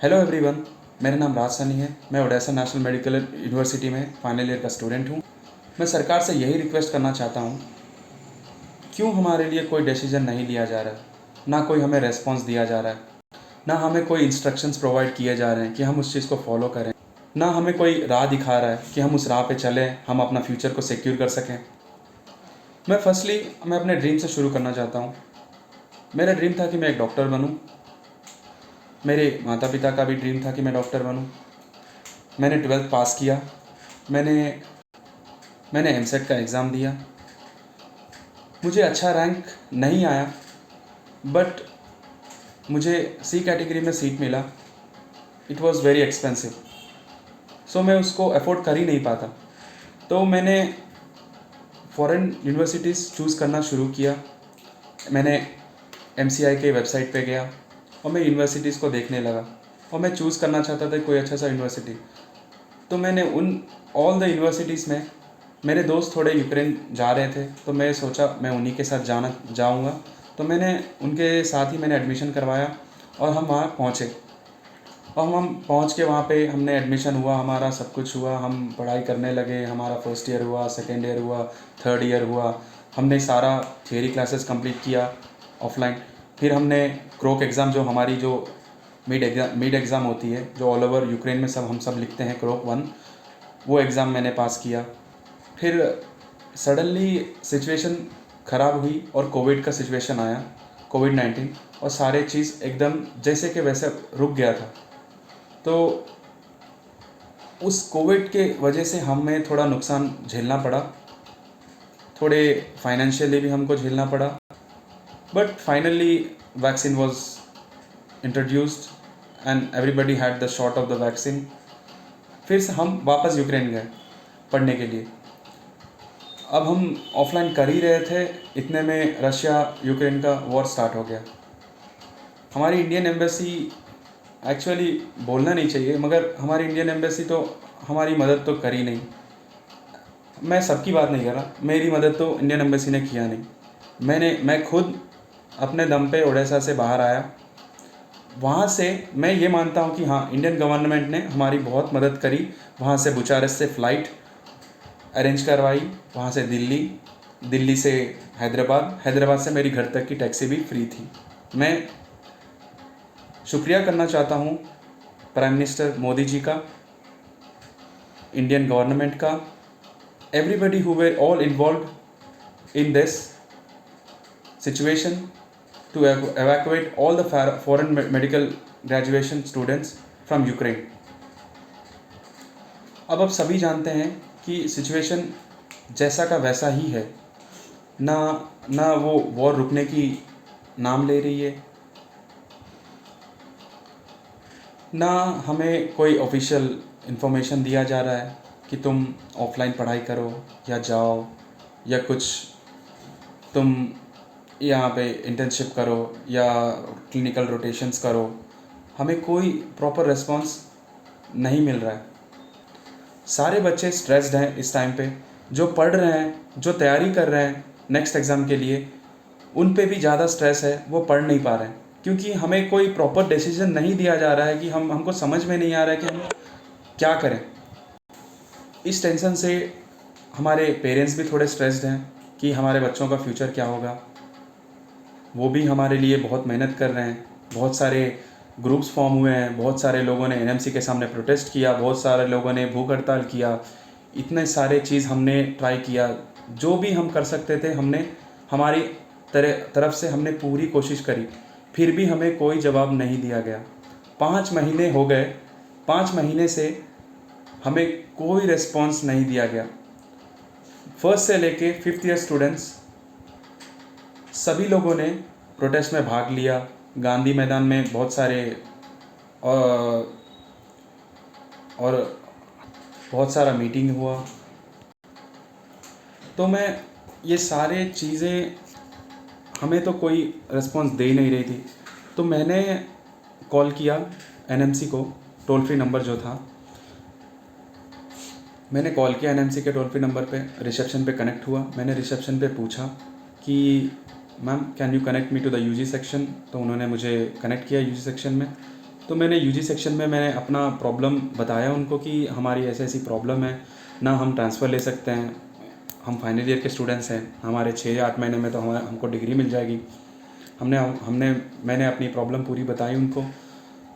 Hello everyone, मेरा नाम राज सनी है। मैं ओडेसा नेशनल मेडिकल यूनिवर्सिटी में फाइनल ईयर का स्टूडेंट हूँ। मैं सरकार से यही रिक्वेस्ट करना चाहता हूँ, क्यों हमारे लिए कोई डिसीजन नहीं लिया जा रहा है, ना कोई हमें रेस्पॉन्स दिया जा रहा है, ना हमें कोई इंस्ट्रक्शंस प्रोवाइड किए जा रहे हैं कि हम उस चीज़ को फॉलो करें, ना हमें कोई राह दिखा रहा है कि हम उस राह पे चलें, हम अपना फ्यूचर को सिक्योर कर सकें। मैं अपने ड्रीम से शुरू करना चाहता हूँ। मेरा ड्रीम था कि मैं एक डॉक्टर बनूँ। मेरे माता पिता का भी ड्रीम था कि मैं डॉक्टर बनूँ। मैंने 12th पास किया। मैंने मैंने एमसेट का एग्ज़ाम दिया। मुझे अच्छा रैंक नहीं आया, बट मुझे सी कैटेगरी में सीट मिला। इट वाज़ वेरी एक्सपेंसिव, सो मैं उसको अफोर्ड कर ही नहीं पाता। तो मैंने फॉरेन यूनिवर्सिटीज़ चूज़ करना शुरू किया। मैंने एमसीआई के वेबसाइट पे गया और मैं यूनिवर्सिटीज़ को देखने लगा और मैं चूज़ करना चाहता था कोई अच्छा सा यूनिवर्सिटी। तो मैंने उन ऑल द यूनिवर्सिटीज़ में, मेरे दोस्त थोड़े यूक्रेन जा रहे थे तो मैं सोचा मैं उन्हीं के साथ जाऊंगा। तो मैंने उनके साथ ही मैंने एडमिशन करवाया और हम वहाँ पहुँचे। और हम पहुँच के वहाँ पे हमने एडमिशन हुआ, हमारा सब कुछ हुआ, हम पढ़ाई करने लगे। हमारा फर्स्ट ईयर हुआ, सेकेंड ईयर हुआ, थर्ड ईयर हुआ। हमने सारा थियरी क्लासेस कंप्लीट किया ऑफलाइन। फिर हमने क्रोक एग्ज़ाम, जो हमारी जो मिड एग्ज़ाम होती है, जो ऑल ओवर यूक्रेन में हम सब लिखते हैं, क्रोक 1, वो एग्ज़ाम मैंने पास किया। फिर सडनली सिचुएशन ख़राब हुई और कोविड का सिचुएशन आया, कोविड-19, और सारे चीज़ एकदम जैसे कि वैसे रुक गया था। तो उस कोविड के वजह से हमें थोड़ा नुकसान झेलना पड़ा, थोड़े फाइनेंशियली भी हमको झेलना पड़ा। But finally vaccine was introduced and everybody had the shot of the vaccine. फिर से हम वापस यूक्रेन गए पढ़ने के लिए। अब हम ऑफलाइन कर ही रहे थे, इतने में रशिया यूक्रेन का वॉर स्टार्ट हो गया। हमारी इंडियन एम्बेसी, एक्चुअली बोलना नहीं चाहिए, मगर हमारी इंडियन एम्बेसी तो हमारी मदद तो करी नहीं। मैं सबकी बात नहीं कर रहा, मेरी मदद तो इंडियन एम्बेसी ने किया नहीं। मैं खुद अपने दम पे ओडेसा से बाहर आया। वहाँ से मैं ये मानता हूँ कि हाँ, इंडियन गवर्नमेंट ने हमारी बहुत मदद करी। वहाँ से बुचारेस्ट से फ़्लाइट अरेंज करवाई, वहाँ से दिल्ली, दिल्ली से हैदराबाद, हैदराबाद से मेरी घर तक की टैक्सी भी फ्री थी। मैं शुक्रिया करना चाहता हूँ प्राइम मिनिस्टर मोदी जी का, इंडियन गवर्नमेंट का, everybody who were all involved in this situation to evacuate all the foreign medical graduation students from Ukraine. अब आप सभी जानते हैं कि सिचुएशन जैसा का वैसा ही है। ना वो वॉर रुकने की नाम ले रही है, ना हमें कोई ऑफिशियल इन्फॉर्मेशन दिया जा रहा है कि तुम ऑफलाइन पढ़ाई करो या जाओ, या कुछ तुम यहाँ पे इंटर्नशिप करो या क्लिनिकल रोटेशंस करो। हमें कोई प्रॉपर रिस्पांस नहीं मिल रहा है। सारे बच्चे स्ट्रेस्ड हैं इस टाइम पे, जो पढ़ रहे हैं, जो तैयारी कर रहे हैं नेक्स्ट एग्ज़ाम के लिए, उन पे भी ज़्यादा स्ट्रेस है, वो पढ़ नहीं पा रहे हैं क्योंकि हमें कोई प्रॉपर डिसीजन नहीं दिया जा रहा है कि हमको समझ में नहीं आ रहा है कि हम क्या करें। इस टेंशन से हमारे पेरेंट्स भी थोड़े स्ट्रेस्ड हैं कि हमारे बच्चों का फ्यूचर क्या होगा। वो भी हमारे लिए बहुत मेहनत कर रहे हैं। बहुत सारे ग्रुप्स फॉर्म हुए हैं, बहुत सारे लोगों ने एनएमसी के सामने प्रोटेस्ट किया, बहुत सारे लोगों ने भूख हड़ताल किया। इतने सारे चीज़ हमने ट्राई किया, जो भी हम कर सकते थे हमने, हमारी तरफ से हमने पूरी कोशिश करी, फिर भी हमें कोई जवाब नहीं दिया गया। 5 महीने हो गए, 5 महीने से हमें कोई रिस्पॉन्स नहीं दिया गया। फर्स्ट से लेके 5th ईयर स्टूडेंट्स सभी लोगों ने प्रोटेस्ट में भाग लिया। गांधी मैदान में बहुत सारे और बहुत सारा मीटिंग हुआ। तो मैं ये सारे चीज़ें, हमें तो कोई रिस्पॉन्स दे ही नहीं रही थी। तो मैंने कॉल किया एनएमसी को, टोल फ्री नंबर जो था, मैंने कॉल किया एनएमसी के टोल फ्री नंबर पे, रिसेप्शन पे कनेक्ट हुआ। मैंने रिसेप्शन पे पूछा कि ma'am can you connect me to the UG section. तो उन्होंने मुझे कनेक्ट किया यूजी सेक्शन में। तो तो मैंने यूजी सेक्शन में मैंने अपना प्रॉब्लम बताया उनको कि हमारी ऐसी ऐसी प्रॉब्लम है, ना हम ट्रांसफ़र ले सकते हैं, हम फाइनल ईयर के स्टूडेंट्स हैं, हमारे 6 या 8 महीने में तो हमको डिग्री मिल जाएगी। हमने हमने मैंने अपनी प्रॉब्लम पूरी बताई उनको।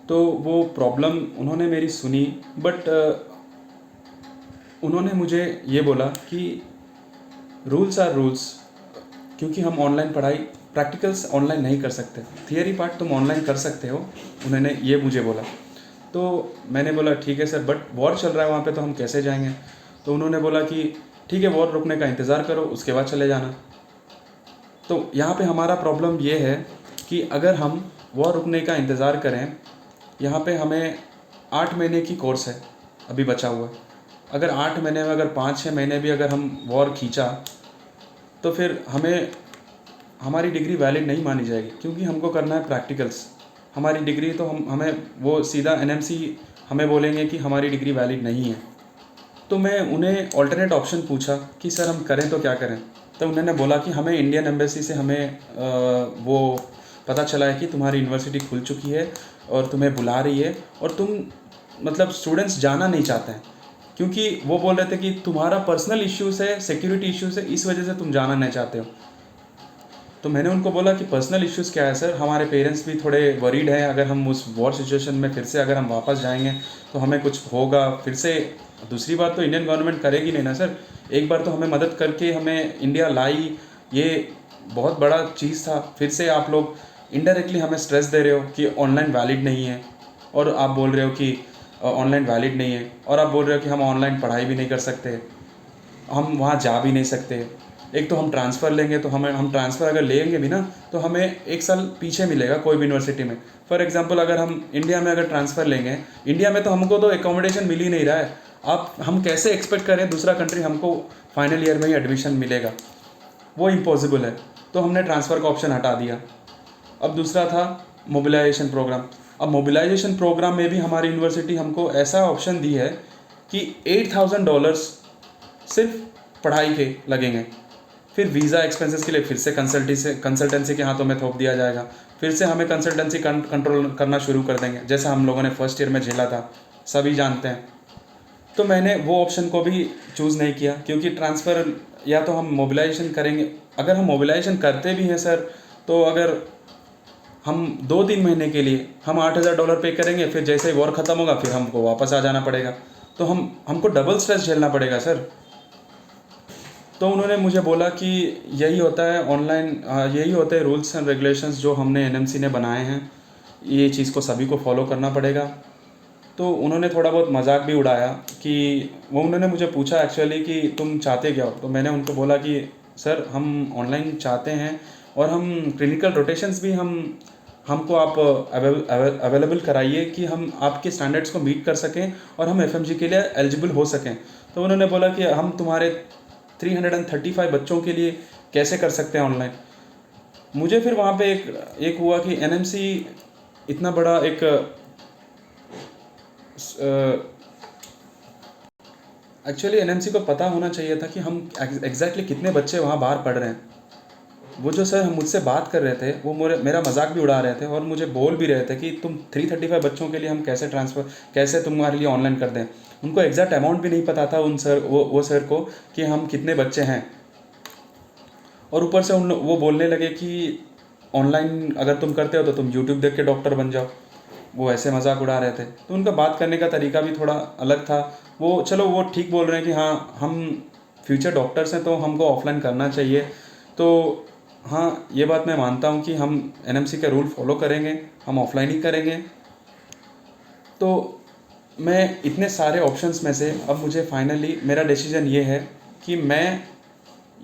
तो वो प्रॉब्लम उन्होंने मेरी सुनी, बट उन्होंने मुझे ये बोला कि रूल्स आर रूल्स, क्योंकि हम ऑनलाइन पढ़ाई प्रैक्टिकल्स ऑनलाइन नहीं कर सकते, थियरी पार्ट तुम ऑनलाइन कर सकते हो, उन्होंने ये मुझे बोला। तो मैंने बोला ठीक है सर, बट वॉर चल रहा है वहाँ पे, तो हम कैसे जाएंगे? तो उन्होंने बोला कि ठीक है, वॉर रुकने का इंतज़ार करो, उसके बाद चले जाना। तो यहाँ पे हमारा प्रॉब्लम ये है कि अगर हम वॉर रुकने का इंतज़ार करें, यहाँ पे हमें 8 महीने की कोर्स है अभी बचा हुआ। अगर 8 महीने में अगर 5-6 महीने भी अगर हम वॉर खींचा तो फिर हमारी डिग्री वैलिड नहीं मानी जाएगी, क्योंकि हमको करना है प्रैक्टिकल्स। हमारी डिग्री तो हमें वो सीधा एनएमसी हमें बोलेंगे कि हमारी डिग्री वैलिड नहीं है। तो मैं उन्हें ऑल्टरनेट ऑप्शन पूछा कि सर हम करें तो क्या करें? तो उन्होंने बोला कि हमें इंडियन एम्बेसी से हमें वो पता चला है कि तुम्हारी यूनिवर्सिटी खुल चुकी है और तुम्हें बुला रही है, और तुम मतलब स्टूडेंट्स जाना नहीं चाहते हैं, क्योंकि वो बोल रहे थे कि तुम्हारा पर्सनल इश्यूज़ है, सिक्योरिटी इश्यूज़ है, इस वजह से तुम जाना नहीं चाहते हो। तो मैंने उनको बोला कि पर्सनल इश्यूज़ क्या है सर, हमारे पेरेंट्स भी थोड़े वरीड हैं, अगर हम उस वॉर सिचुएशन में फिर से अगर हम वापस जाएंगे तो हमें कुछ होगा फिर से। दूसरी बात तो इंडियन गवर्नमेंट करेगी नहीं ना सर, एक बार तो हमें मदद करके हमें इंडिया लाई, ये बहुत बड़ा चीज़ था, फिर से आप लोग इनडायरेक्टली हमें स्ट्रेस दे रहे हो कि ऑनलाइन वैलिड नहीं है, और आप बोल रहे हो कि ऑनलाइन वैलिड नहीं है, और आप बोल रहे हो कि हम ऑनलाइन पढ़ाई भी नहीं कर सकते, हम वहाँ जा भी नहीं सकते। एक तो हम ट्रांसफ़र लेंगे, तो हम ट्रांसफ़र अगर लेंगे भी ना तो हमें 1 साल पीछे मिलेगा कोई भी यूनिवर्सिटी में। फॉर एग्जांपल अगर हम इंडिया में अगर ट्रांसफ़र लेंगे, इंडिया में तो हमको तो एकोमोडेशन मिल ही नहीं रहा है, हम कैसे एक्सपेक्ट करें दूसरा कंट्री हमको फाइनल ईयर में ही एडमिशन मिलेगा? वो इम्पॉसिबल है। तो हमने ट्रांसफ़र का ऑप्शन हटा दिया। अब दूसरा था मोबिलाइजेशन प्रोग्राम। अब मोबिलाइजेशन प्रोग्राम में भी हमारी यूनिवर्सिटी हमको ऐसा ऑप्शन दी है कि $8,000 सिर्फ पढ़ाई के लगेंगे, फिर वीज़ा एक्सपेंसेस के लिए फिर से कंसल्टेंसी के हाथों में थोप दिया जाएगा, फिर से हमें कंसल्टेंसी कंट्रोल करना शुरू कर देंगे, जैसा हम लोगों ने फर्स्ट ईयर में झेला था, सभी जानते हैं। तो मैंने वो ऑप्शन को भी चूज़ नहीं किया, क्योंकि ट्रांसफ़र या तो हम मोबिलाइजेशन करेंगे, अगर हम मोबिलाइजेशन करते भी हैं सर, तो अगर हम 2-3 महीने के लिए हम $8,000 पे करेंगे, फिर जैसे ही वॉर ख़त्म होगा फिर हमको वापस आ जाना पड़ेगा, तो हमको डबल स्ट्रेस झेलना पड़ेगा सर। तो उन्होंने मुझे बोला कि यही होता है ऑनलाइन, यही होते हैं रूल्स एंड रेगुलेशंस जो हमने एनएमसी ने बनाए हैं, ये चीज़ को सभी को फॉलो करना पड़ेगा। तो उन्होंने थोड़ा बहुत मजाक भी उड़ाया कि उन्होंने मुझे पूछा एक्चुअली कि तुम चाहते क्या हो? तो मैंने उनको बोला कि सर हम ऑनलाइन चाहते हैं, और हम क्लिनिकल रोटेशंस भी हमको आप अवेलेबल कराइए कि हम आपके स्टैंडर्ड्स को मीट कर सकें और हम एफएमजी के लिए एलिजिबल हो सकें। तो उन्होंने बोला कि हम तुम्हारे 335 बच्चों के लिए कैसे कर सकते हैं ऑनलाइन। मुझे फिर वहाँ पे एक हुआ कि एनएमसी इतना बड़ा एक एक्चुअली एनएमसी को पता होना चाहिए था कि हम एग्जैक्टली कितने बच्चे वहाँ बाहर पढ़ रहे हैं। वो जो सर हम मुझसे बात कर रहे थे वो मेरा मजाक भी उड़ा रहे थे, और मुझे बोल भी रहे थे कि तुम 335 बच्चों के लिए हम कैसे तुम्हारे लिए ऑनलाइन कर दें। उनको एग्जैक्ट अमाउंट भी नहीं पता था वो सर को कि हम कितने बच्चे हैं, और ऊपर से वो बोलने लगे कि ऑनलाइन अगर तुम करते हो तो तुम यूट्यूब देख के डॉक्टर बन जाओ। वो ऐसे मजाक उड़ा रहे थे, तो उनका बात करने का तरीका भी थोड़ा अलग था। वो चलो वो ठीक बोल रहे हैं कि हाँ हम फ्यूचर डॉक्टर्स हैं तो हमको ऑफलाइन करना चाहिए। तो हाँ, ये बात मैं मानता हूँ कि हम एनएमसी का रूल फॉलो करेंगे, हम ऑफलाइन ही करेंगे। तो मैं इतने सारे ऑप्शंस में से अब मुझे फाइनली मेरा डिसीजन ये है कि मैं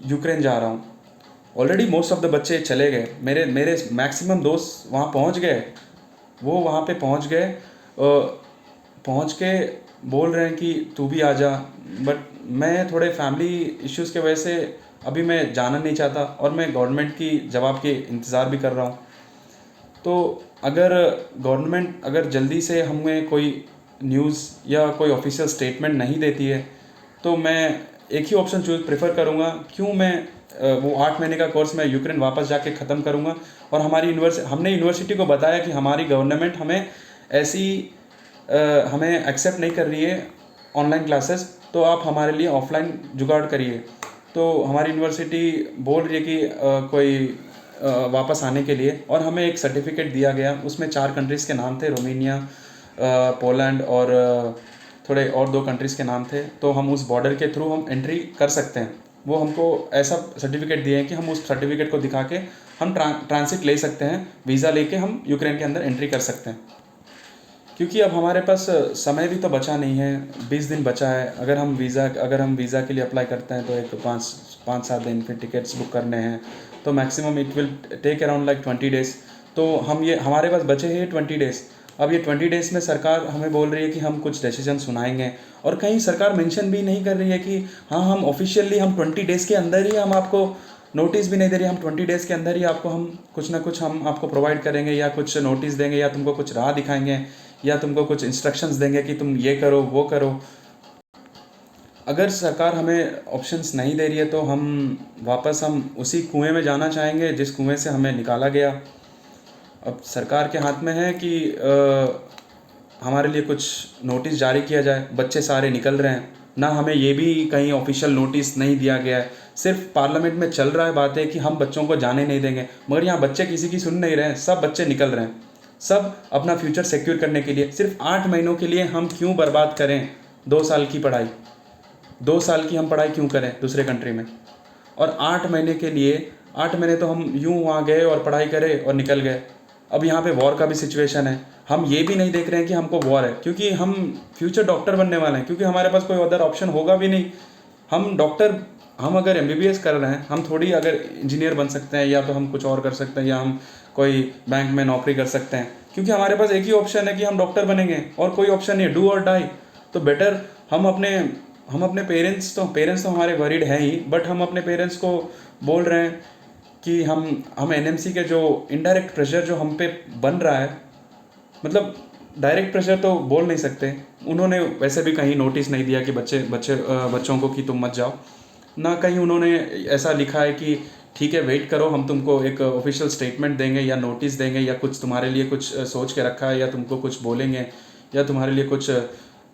यूक्रेन जा रहा हूँ। ऑलरेडी मोस्ट ऑफ द बच्चे चले गए, मेरे मेरे मैक्सिमम दोस्त वहाँ पहुँच गए, वो वहाँ पे पहुँच गए, पहुँच के बोल रहे हैं कि तू भी आ जा, बट मैं थोड़े फैमिली इश्यूज़ के वजह से अभी मैं जाना नहीं चाहता, और मैं गवर्नमेंट की जवाब के इंतज़ार भी कर रहा हूँ। तो अगर गवर्नमेंट अगर जल्दी से हमें कोई न्यूज़ या कोई ऑफिशियल स्टेटमेंट नहीं देती है, तो मैं एक ही ऑप्शन प्रेफर करूँगा, क्यों मैं वो 8 महीने का कोर्स मैं यूक्रेन वापस जाके ख़त्म करूँगा। और हमने यूनिवर्सिटी को बताया कि हमारी गवर्नमेंट हमें ऐसी हमें एक्सेप्ट नहीं कर रही है ऑनलाइन क्लासेस, तो आप हमारे लिए ऑफलाइन जुगाड़ करिए। तो हमारी यूनिवर्सिटी बोल रही है कि कोई वापस आने के लिए, और हमें एक सर्टिफिकेट दिया गया, उसमें 4 कंट्रीज़ के नाम थे, रोमानिया, पोलैंड और थोड़े और 2 कंट्रीज़ के नाम थे। तो हम उस बॉर्डर के थ्रू हम एंट्री कर सकते हैं। वो हमको ऐसा सर्टिफिकेट दिए हैं कि हम उस सर्टिफिकेट को दिखा के हम ट्रांसिट ले सकते हैं, वीज़ा लेके हम यूक्रेन के अंदर एंट्री कर सकते हैं। क्योंकि अब हमारे पास समय भी तो बचा नहीं है, 20 दिन बचा है। अगर हम वीज़ा के लिए अप्लाई करते हैं तो एक 5-7 दिन, फिर टिकट्स बुक करने हैं, तो maximum it will take around like 20 days. तो हमारे पास बचे हैं 20 डेज़। अब ये 20 डेज़ में सरकार हमें बोल रही है कि हम कुछ डिसीजन सुनाएंगे, और कहीं सरकार मेंशन भी नहीं कर रही है कि हाँ हम ऑफिशियली हम 20 डेज़ के अंदर ही हम आपको नोटिस भी नहीं दे रही, हम 20 डेज़ के अंदर ही आपको हम कुछ ना कुछ हम आपको प्रोवाइड करेंगे, या कुछ नोटिस देंगे, या तुमको कुछ राह दिखाएंगे, या तुमको कुछ इंस्ट्रक्शंस देंगे कि तुम ये करो वो करो। अगर सरकार हमें ऑप्शंस नहीं दे रही है तो हम उसी कुएं में जाना चाहेंगे जिस कुएं से हमें निकाला गया। अब सरकार के हाथ में है कि हमारे लिए कुछ नोटिस जारी किया जाए। बच्चे सारे निकल रहे हैं ना, हमें ये भी कहीं ऑफिशियल नोटिस नहीं दिया गया है, सिर्फ पार्लियामेंट में चल रहा है बातें कि हम बच्चों को जाने नहीं देंगे, मगर यहाँ बच्चे किसी की सुन नहीं रहे हैं, सब बच्चे निकल रहे हैं। सब अपना फ्यूचर सिक्योर करने के लिए सिर्फ 8 महीनों के लिए हम क्यों बर्बाद करें 2 साल की पढ़ाई, 2 साल की हम पढ़ाई क्यों करें दूसरे कंट्री में। और 8 महीने के लिए, 8 महीने तो हम यूं वहाँ गए और पढ़ाई करे और निकल गए। अब यहाँ पे वॉर का भी सिचुएशन है, हम ये भी नहीं देख रहे हैं कि हमको वॉर है, क्योंकि हम फ्यूचर डॉक्टर बनने वाले हैं, क्योंकि हमारे पास कोई अदर ऑप्शन होगा भी नहीं। हम अगर MBBS कर रहे हैं, हम थोड़ी अगर इंजीनियर बन सकते हैं, या तो हम कुछ और कर सकते हैं, या हम कोई बैंक में नौकरी कर सकते हैं, क्योंकि हमारे पास एक ही ऑप्शन है कि हम डॉक्टर बनेंगे, और कोई ऑप्शन नहीं है, डू और डाई। तो बेटर हम अपने पेरेंट्स तो हमारे वरीड हैं ही, बट हम अपने पेरेंट्स को बोल रहे हैं कि हम NMC के जो इनडायरेक्ट प्रेशर जो हम पे बन रहा है, मतलब डायरेक्ट प्रेशर तो बोल नहीं सकते, उन्होंने वैसे भी कहीं नोटिस नहीं दिया कि बच्चों को कि तुम मत जाओ, ना कहीं उन्होंने ऐसा लिखा है कि ठीक है वेट करो, हम तुमको एक ऑफिशियल स्टेटमेंट देंगे या नोटिस देंगे, या कुछ तुम्हारे लिए कुछ सोच के रखा है, या तुमको कुछ बोलेंगे, या तुम्हारे लिए कुछ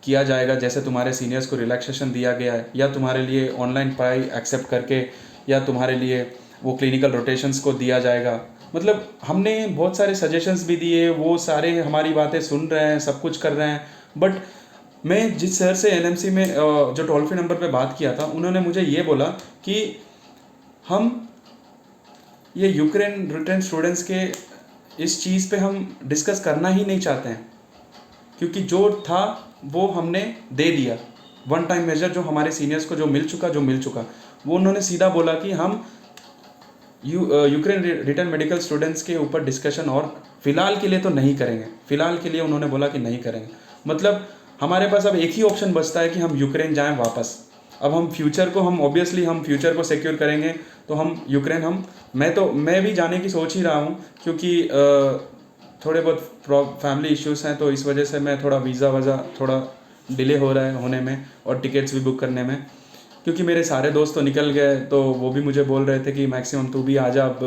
किया जाएगा, जैसे तुम्हारे सीनियर्स को रिलैक्सेशन दिया गया है, या तुम्हारे लिए ऑनलाइन पढ़ाई एक्सेप्ट करके, या तुम्हारे लिए वो क्लिनिकल रोटेशंस को दिया जाएगा। मतलब हमने बहुत सारे सजेशंस भी दिए, वो सारे हमारी बातें सुन रहे हैं, सब कुछ कर रहे हैं। बट मैं जिस सर से NMC में जो टोल फ्री नंबर पे बात किया था, उन्होंने मुझे ये बोला कि हम ये यूक्रेन रिटर्न स्टूडेंट्स के इस चीज़ पे हम डिस्कस करना ही नहीं चाहते हैं, क्योंकि जो था वो हमने दे दिया। वन टाइम मेजर जो हमारे सीनियर्स को जो मिल चुका, वो उन्होंने सीधा बोला कि हम यूक्रेन रिटर्न मेडिकल स्टूडेंट्स के ऊपर डिस्कशन और फ़िलहाल के लिए तो नहीं करेंगे। फ़िलहाल के लिए उन्होंने बोला कि नहीं करेंगे। मतलब हमारे पास अब एक ही ऑप्शन बचता है कि हम यूक्रेन जाएं वापस। अब हम ऑब्वियसली हम फ्यूचर को सिक्योर करेंगे, तो हम यूक्रेन मैं भी जाने की सोच ही रहा हूँ, क्योंकि थोड़े बहुत फैमिली इश्यूज़ हैं, तो इस वजह से मैं थोड़ा वीज़ा थोड़ा डिले हो रहा है होने में, और टिकट्स भी बुक करने में। क्योंकि मेरे सारे दोस्त तो निकल गए, तो वो भी मुझे बोल रहे थे कि मैक्सिमम तू भी आ जा, अब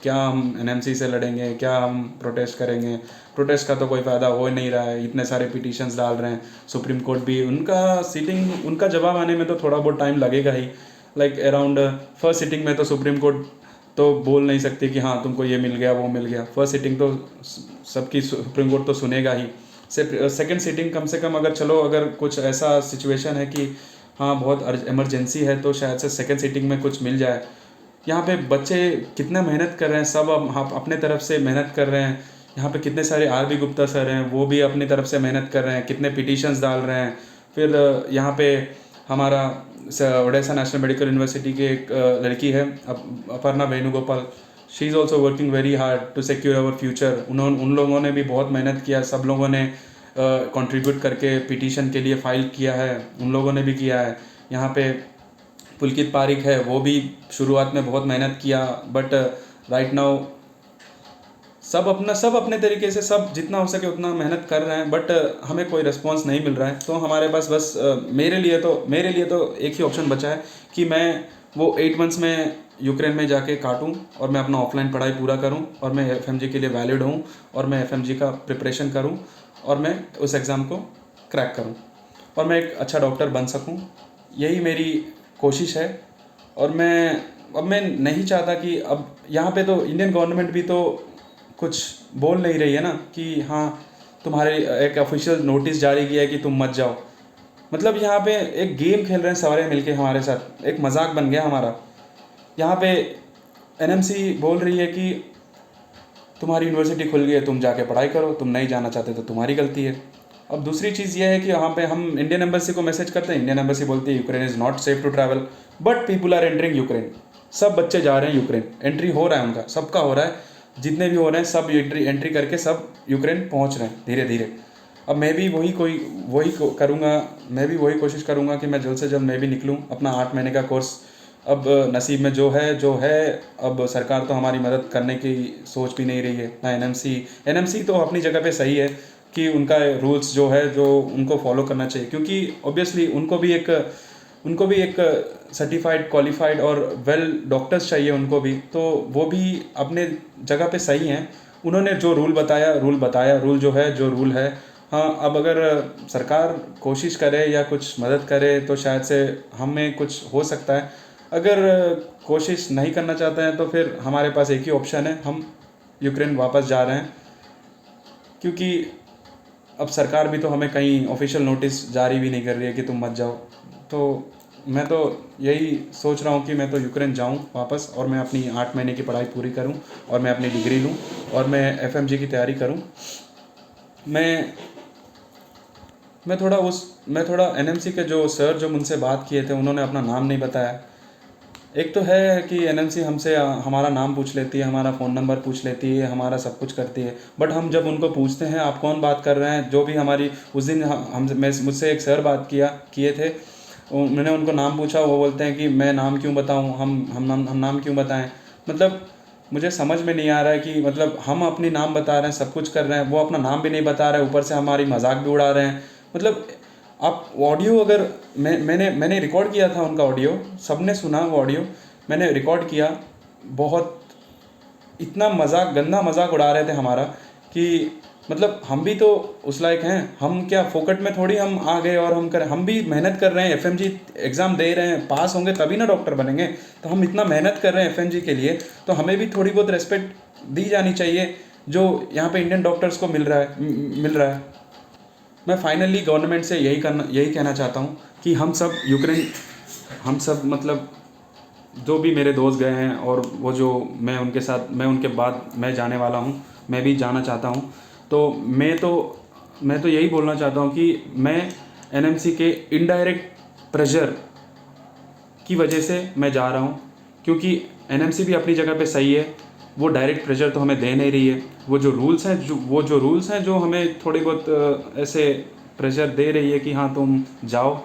क्या हम NMC से लड़ेंगे, क्या हम प्रोटेस्ट करेंगे। प्रोटेस्ट का तो कोई फ़ायदा हो नहीं रहा है, इतने सारे पिटीशंस डाल रहे हैं, सुप्रीम कोर्ट भी उनका जवाब आने में तो थोड़ा बहुत टाइम लगेगा ही। लाइक अराउंड फर्स्ट सिटिंग में तो सुप्रीम कोर्ट तो बोल नहीं सकती कि हाँ तुमको ये मिल गया वो मिल गया। फर्स्ट सिटिंग तो सबकी सुप्रीम कोर्ट तो सुनेगा ही। सेकेंड सिटिंग कम से कम अगर कुछ ऐसा सिचुएशन है कि हाँ बहुत इमरजेंसी है, तो शायद से सेकेंड सिटिंग में कुछ मिल जाए। यहाँ पे बच्चे कितना मेहनत कर रहे हैं, सब अपने तरफ से मेहनत कर रहे हैं। यहाँ पे कितने सारे RB गुप्ता सर हैं, वो भी अपनी तरफ से मेहनत कर रहे हैं, कितने पिटीशंस डाल रहे हैं। फिर यहाँ पे हमारा ओडेसा नेशनल मेडिकल यूनिवर्सिटी की एक लड़की है Aparna Venugopal, she is also working very hard to secure our future. उन लोगों ने भी बहुत मेहनत किया, सब लोगों ने कंट्रीब्यूट करके पिटीशन के लिए फ़ाइल किया है, उन लोगों ने भी किया है। यहाँ पे पुलकित पारिक है, वो भी शुरुआत में बहुत मेहनत किया, बट राइट नाउ सब अपने तरीके से सब जितना हो सके उतना मेहनत कर रहे हैं, बट हमें कोई रिस्पांस नहीं मिल रहा है। तो हमारे पास बस मेरे लिए तो एक ही ऑप्शन बचा है कि मैं वो 8 मंथ्स में यूक्रेन में जाके काटूं, और मैं अपना ऑफलाइन पढ़ाई पूरा करूं, और मैं FMG के लिए वैलिड हूं, और मैं FMG का प्रिपरेशन करूं, और मैं उस एग्ज़ाम को क्रैक करूं और मैं एक अच्छा डॉक्टर बन सकूं, यही मेरी कोशिश है। और मैं नहीं चाहता कि अब यहाँ पे तो इंडियन गवर्नमेंट भी तो कुछ बोल नहीं रही है ना कि हाँ तुम्हारे एक ऑफिशियल नोटिस जारी किया है कि तुम मत जाओ। मतलब यहाँ पे एक गेम खेल रहे हैं सारे मिलके हमारे साथ, एक मजाक बन गया हमारा। यहाँ पे एनएमसी बोल रही है कि तुम्हारी यूनिवर्सिटी खुल गई है, तुम जाके पढ़ाई करो, तुम नहीं जाना चाहते तो तुम्हारी गलती है। अब दूसरी चीज़ ये है कि यहाँ पे हम इंडियन एम्बेसी को मैसेज करते हैं, इंडियन एम्बेसी बोलती है Ukraine is not safe to travel, but people are entering Ukraine. सब बच्चे जा रहे हैं यूक्रेन, एंट्री हो रहा है उनका, सबका हो रहा है, जितने भी हो रहे हैं सब एंट्री करके सब यूक्रेन पहुँच रहे हैं धीरे धीरे। अब मैं भी करूँगा, मैं भी वही कोशिश करूँगा कि मैं जल्द से जल्द मैं भी निकलूँ अपना 8 महीने का कोर्स। अब नसीब में जो है। अब सरकार तो हमारी मदद करने की सोच भी नहीं रही है ना। एनएमसी तो अपनी जगह पे सही है कि उनका रूल्स जो है जो उनको फॉलो करना चाहिए, क्योंकि ऑब्वियसली उनको भी एक सर्टिफाइड क्वालिफाइड और वेल डॉक्टर्स चाहिए उनको भी, तो वो भी अपने जगह पे सही हैं। उन्होंने जो रूल बताया रूल जो है जो रूल है। हाँ, अब अगर सरकार कोशिश करे या कुछ मदद करे तो शायद से हमें कुछ हो सकता है। अगर कोशिश नहीं करना चाहते हैं तो फिर हमारे पास एक ही ऑप्शन है, हम यूक्रेन वापस जा रहे हैं, क्योंकि अब सरकार भी तो हमें कहीं ऑफिशियल नोटिस जारी भी नहीं कर रही है कि तुम मत जाओ। तो मैं तो यही सोच रहा हूँ कि मैं तो यूक्रेन जाऊँ वापस और मैं अपनी 8 महीने की पढ़ाई पूरी करूँ और मैं अपनी डिग्री लूँ और मैं एफएमजी की तैयारी करूँ। मैं थोड़ा एनएमसी के जो सर जो मुझसे बात किए थे उन्होंने अपना नाम नहीं बताया। एक तो है कि एनएमसी हमसे हमारा नाम पूछ लेती है, हमारा फ़ोन नंबर पूछ लेती है, हमारा सब कुछ करती है, बट हम जब उनको पूछते हैं आप कौन बात कर रहे हैं, जो भी हमारी उस दिन मुझसे एक सर बात किए थे, मैंने उनको नाम पूछा, वो बोलते हैं कि मैं नाम क्यों बताऊं, हम नाम क्यों बताएं। मतलब मुझे समझ में नहीं आ रहा है कि मतलब हम अपनी नाम बता रहे हैं, सब कुछ कर रहे हैं, वो अपना नाम भी नहीं बता रहे हैं, ऊपर से हमारी मजाक भी उड़ा रहे हैं। मतलब आप ऑडियो अगर मैंने रिकॉर्ड किया था उनका ऑडियो, सबने सुना वो ऑडियो, मैंने रिकॉर्ड किया। बहुत इतना मजाक, गंदा मजाक उड़ा रहे थे हमारा कि मतलब हम भी तो उस लायक हैं, हम क्या फोकट में थोड़ी हम आ गए और हम भी मेहनत कर रहे हैं, एफएमजी एग्ज़ाम दे रहे हैं, पास होंगे तभी ना डॉक्टर बनेंगे। तो हम इतना मेहनत कर रहे हैं एफएमजी के लिए, तो हमें भी थोड़ी बहुत रेस्पेक्ट दी जानी चाहिए जो यहाँ पे इंडियन डॉक्टर्स को मिल रहा है। मैं फाइनली गवर्नमेंट से यही कहना चाहता हूँ कि हम सब मतलब जो भी मेरे दोस्त गए हैं और वो जो मैं उनके बाद मैं जाने वाला हूँ, मैं भी जाना चाहता हूँ। तो मैं तो यही बोलना चाहता हूँ कि मैं एनएमसी के इनडायरेक्ट प्रेशर की वजह से मैं जा रहा हूँ, क्योंकि एनएमसी भी अपनी जगह पे सही है, वो डायरेक्ट प्रेशर तो हमें दे नहीं रही है। वो जो रूल्स हैं जो हमें थोड़ी बहुत ऐसे प्रेशर दे रही है कि हाँ तुम जाओ।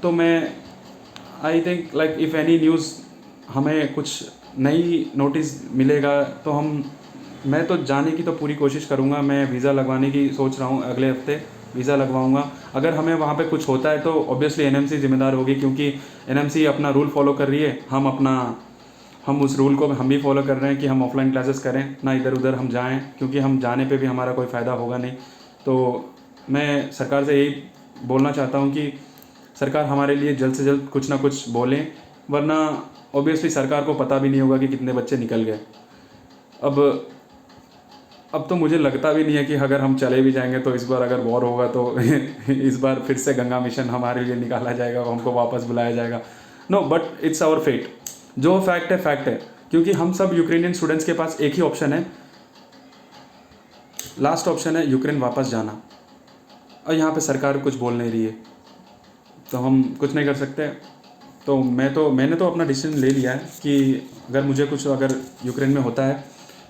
तो मैं I think like if any news हमें कुछ नई नोटिस मिलेगा तो मैं तो जाने की तो पूरी कोशिश करूँगा। मैं वीज़ा लगवाने की सोच रहा हूँ, अगले हफ्ते वीज़ा लगवाऊँगा। अगर हमें वहाँ पे कुछ होता है तो ऑब्वियसली एनएमसी ज़िम्मेदार होगी, क्योंकि एनएमसी अपना रूल फॉलो कर रही है, हम उस रूल को हम भी फॉलो कर रहे हैं कि हम ऑफलाइन क्लासेस करें, ना इधर उधर हम जाएं, क्योंकि हम जाने पे भी हमारा कोई फ़ायदा होगा नहीं। तो मैं सरकार से यही बोलना चाहता हूँ कि सरकार हमारे लिए जल्द से जल्द कुछ ना कुछ बोलें, वरना ऑब्वियसली सरकार को पता भी नहीं होगा कि कितने बच्चे निकल गए। अब तो मुझे लगता भी नहीं है कि अगर हम चले भी जाएंगे तो इस बार अगर वॉर होगा तो इस बार फिर से गंगा मिशन हमारे लिए निकाला जाएगा, हमको वापस बुलाया जाएगा। No, but it's our fate. जो फैक्ट है, क्योंकि हम सब यूक्रेनियन स्टूडेंट्स के पास एक ही ऑप्शन है, लास्ट ऑप्शन है यूक्रेन वापस जाना। और यहाँ पे सरकार कुछ बोल नहीं रही है तो हम कुछ नहीं कर सकते। तो मैंने तो अपना डिसीजन ले लिया है कि अगर मुझे कुछ यूक्रेन में होता है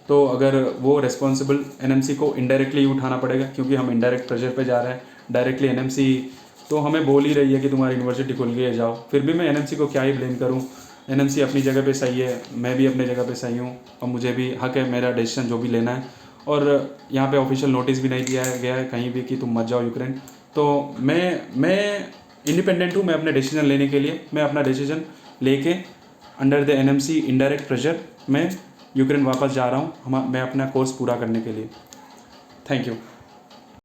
तो अगर वो रेस्पॉन्सिबल एनएमसी को इनडायरेक्टली उठाना पड़ेगा, क्योंकि हम इनडायरेक्ट प्रेशर पे जा रहे हैं। डायरेक्टली एनएमसी तो हमें बोल ही रही है कि तुम्हारी यूनिवर्सिटी खुल गई है, जाओ। फिर भी मैं एनएमसी को क्या ही ब्लेम करूँ, एनएमसी अपनी जगह पे सही है, मैं भी अपनी जगह पे सही हूँ और मुझे भी हक है मेरा डिसीजन जो भी लेना है। और यहाँ पे ऑफिशियल नोटिस भी नहीं दिया गया है कहीं भी कि तुम मत जाओ यूक्रेन। तो मैं इंडिपेंडेंट हूँ, मैं अपने डिसीजन लेने के लिए, मैं अपना डिसीजन लेके under the NMC indirect pressure मैं यूक्रेन वापस जा रहा हूँ मैं अपना कोर्स पूरा करने के लिए। Thank you.